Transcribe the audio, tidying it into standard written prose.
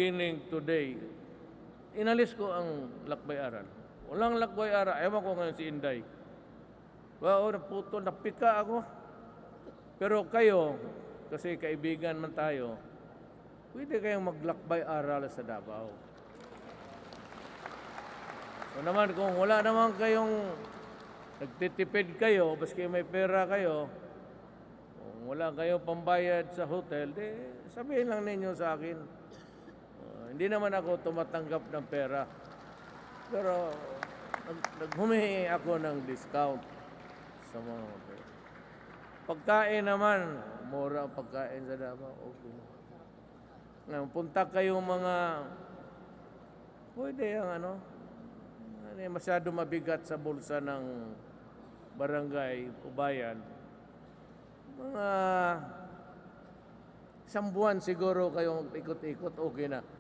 Beginning today, inalis ko ang lakbay-aral. Walang lakbay-aral. Ewan ko ngayon si Inday. Wow, puto, napika ako. Pero kayo, kasi kaibigan man tayo, pwede kayong maglakbay-aral sa Davao. So naman, kung wala naman kayong nagtitipid kayo, baski may pera kayo, kung wala kayong pambayad sa hotel, sabihin lang ninyo sa akin. Hindi naman ako tumatanggap ng pera. Pero naghumihingi ako ng discount sa mga hotel. Pagkain naman, mura ang pagkain sa Davao. Okay. Ngayon, punta kayong mga, pwede ang masyado mabigat sa bulsa ng barangay o bayan. Mga isang buwan siguro kayong ikot-ikot, okay na.